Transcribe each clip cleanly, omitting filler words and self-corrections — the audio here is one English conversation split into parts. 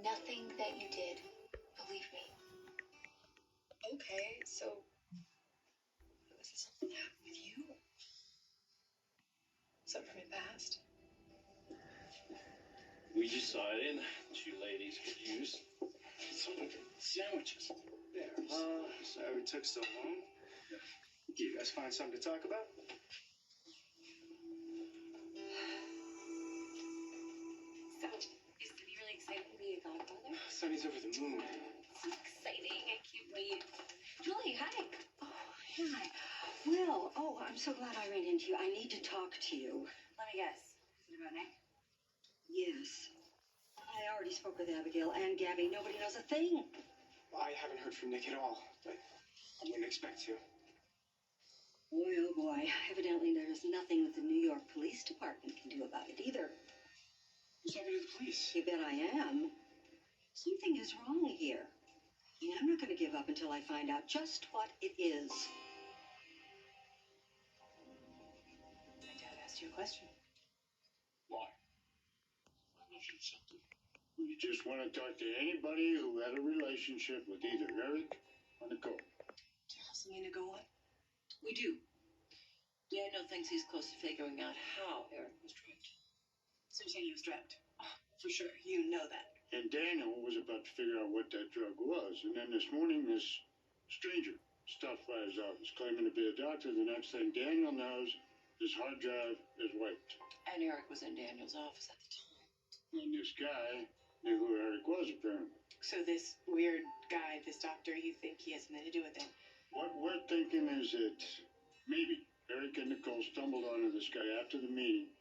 nothing that you did. Believe me. Okay, so was it something that happened with you? Something from your past? We decided you ladies could use some of the sandwiches. Yeah, sorry it took so long. Did you guys find something to talk about? So, is Sonny really excited to be a godfather? Sonny's over the moon. So exciting. I can't wait. Julie, hi. Oh, hi. Will, I'm so glad I ran into you. I need to talk to you. Let me guess. Is it about Nick? Yes. I already spoke with Abigail and Gabby. Nobody knows a thing. I haven't heard from Nick at all, but I wouldn't expect to. Boy, oh boy. Evidently there's nothing that the New York Police Department can do about it either. Who's talking to the police? You bet I am. Something is wrong here. And I'm not going to give up until I find out just what it is. My dad asked you a question. Why? You just want to talk to anybody who had a relationship with either Eric or Nicole. Do you have something to go on? We do. Daniel thinks he's close to figuring out how Eric was drugged. So you're saying he was drugged? Oh, for sure. You know that. And Daniel was about to figure out what that drug was. And then this morning, this stranger stopped by his office claiming to be a doctor. The next thing Daniel knows, his hard drive is wiped. And Eric was in Daniel's office at the time. And this guy knew who Eric was, apparently. So this weird guy, this doctor, you think he has something to do with it? What we're thinking is that maybe Eric and Nicole stumbled onto this guy after the meeting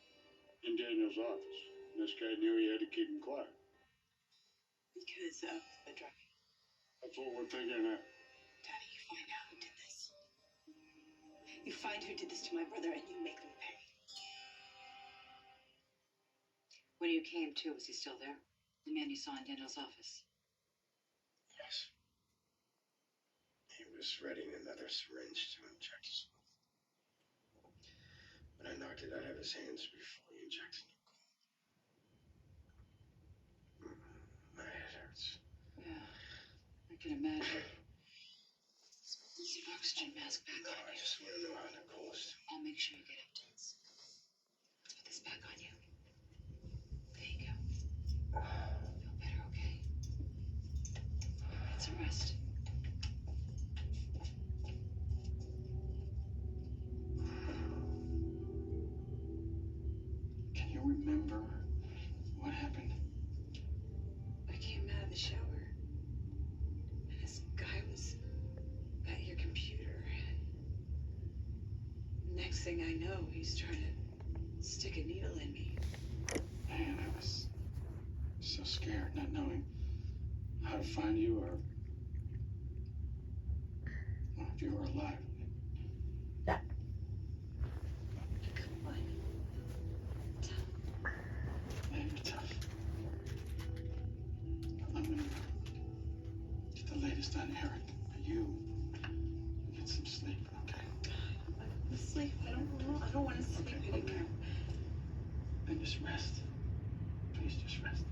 in Daniel's office. And this guy knew he had to keep him quiet. Because of the drugging. That's what we're figuring out. Daddy, you find out who did this. You find who did this to my brother and you make them pay. When you came to, was he still there? The man you saw in Daniel's office? Yes. He was readying another syringe to inject us with. When I knocked it out of his hands before he injected Nicole. My head hurts. Yeah, I can imagine. Put the oxygen mask back No, on I you. just want to know how Nicole is doing. I'll make sure you get evidence. Let's put this back on you. There you go. Feel better, okay? Get some rest. Can you remember what happened? I came out of the shower. And this guy was at your computer. Next thing I know, he's trying to stick a needle in me. Man, I was so scared, not knowing how to find you or if you were alive. Come on. Man, you're tough. I'm gonna get the latest on Eric. But you get some sleep, okay? I want to sleep. I don't want to sleep anymore. Then just rest. Please just rest.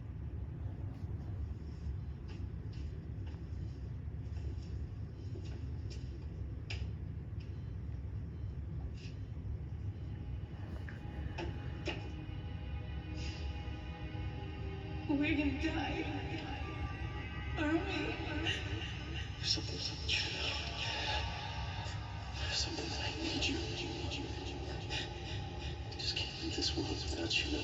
We're gonna die. Are we? Something's up. Something that I need you. I just can't leave this world without you.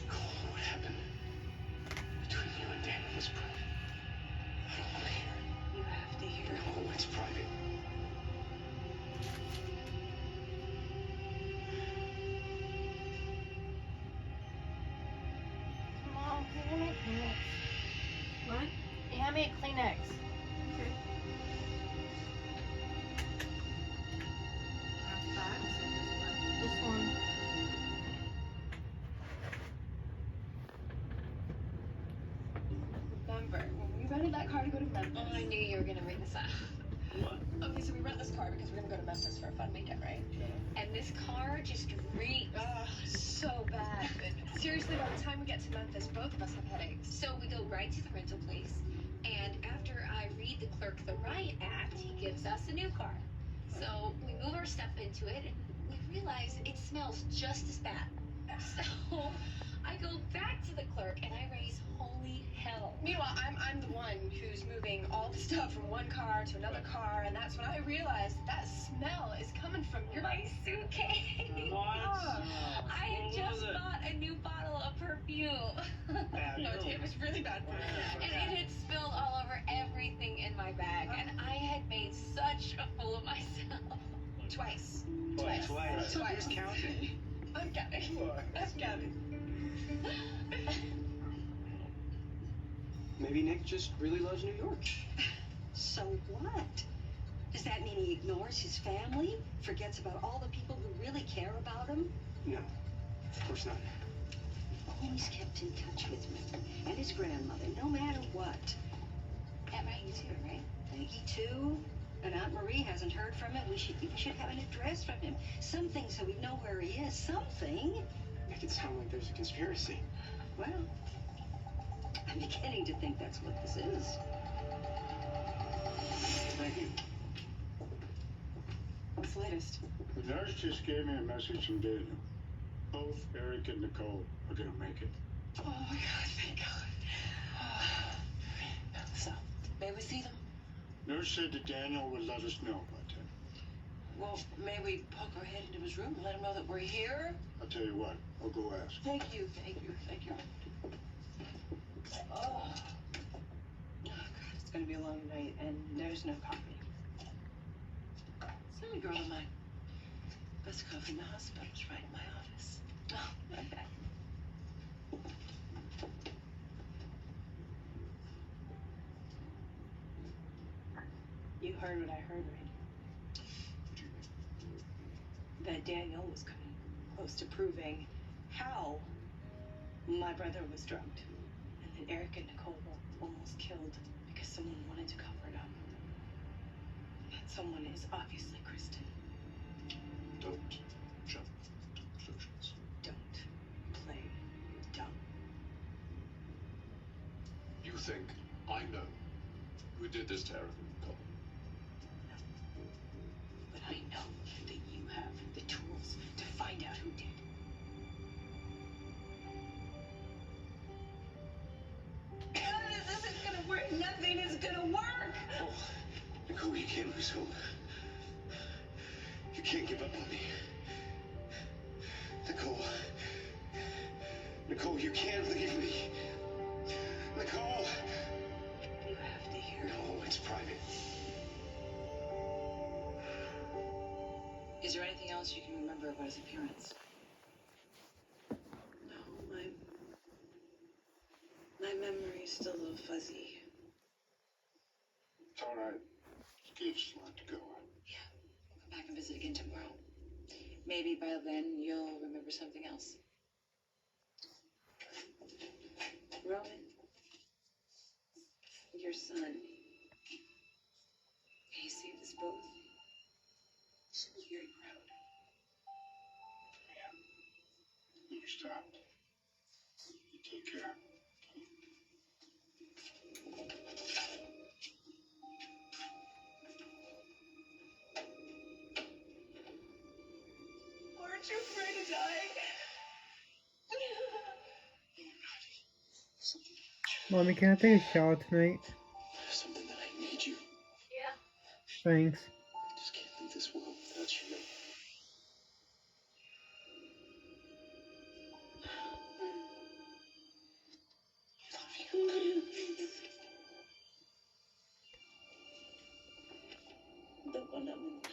Nicole, what happened between you and Daniel was private. I don't want to hear it. You have to hear. No, it's private. Mom, can you make Kleenex? What? Yeah, make Kleenex. Okay. This one. Remember, when we rented that car to go to Memphis. Oh, I knew you were gonna bring this up. What? Okay, so we rent this car because we're gonna go to Memphis for a fun weekend, right? And this car just reeks. So bad. Seriously, by the time we get to Memphis, both of us have headaches. So we go right to the rental place, and after I read the Clerk the Riot Act, he gives us a new car. So we move our stuff into it, and we realize it smells just as bad. So I go back to the clerk, and I raise holy hell. Meanwhile, I'm the one who's moving all the stuff from one car to another car, and that's when I realized that smell is coming from My suitcase. What? I had just bought a new bottle of perfume. No, it was really bad for me. And it had spilled all over everything in my bag, and I had made such a fool of myself. Twice. Twice. Who's counting? I'm counting. I'm counting. Maybe Nick just really loves New York. So what? Does that mean he ignores his family? Forgets about all the people who really care about him? No, of course not. Always kept in touch with me and his grandmother, no matter what. Aunt Maggie too, right? Maggie too. And Aunt Marie hasn't heard from him. We should have an address from him. Something so we know where he is. Something. Make it sound like there's a conspiracy. Well, I'm beginning to think that's what this is. Thank you. What's the latest? The nurse just gave me a message from Daniel. Both Eric and Nicole are gonna make it. Oh my God, thank God. So, may we see them? Nurse said that Daniel would let us know about that. Well, may we poke our head into his room and let him know that we're here? I'll tell you what, I'll go ask. Thank you. Oh. God, it's gonna be a long night, and there's no coffee. Silly girl of mine. Best coffee in the hospital is right in my office. Oh, my bad. You heard what I heard, right? That Daniel was coming close to proving how my brother was drugged. And that Eric and Nicole were almost killed because someone wanted to cover it up. And that someone is obviously Kristen. Don't jump to conclusions. Don't play dumb. You think I know who did this to Eric and Nicole? But I know that you have the tools to find out who did. This isn't gonna work. Nothing is gonna work. Oh, Nicole, you can't lose hope. You can't give up on me. Nicole, you can't leave me. Nicole! You have to hear. No, it's private. Is there anything else you can remember about his appearance? No, my memory's still a little fuzzy. It's all right. Steve's a lot to go on. Yeah, we'll come back and visit again tomorrow. Maybe by then you'll remember something else. Rowan, your son, he saved us both. You should be very proud. You stop. You take care. Aren't you afraid to die? Mommy, can I take a shower tonight? Something that I need you. Thanks. I just can't leave this world without you. The one I'm in love with.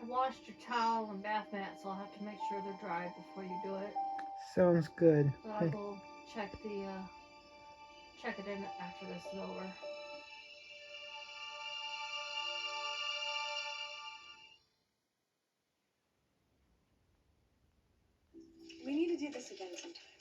I washed your towel and bath mat, so I'll have to make sure they're dry before you do it. Sounds good. But I will check it in after this is over. this again sometime.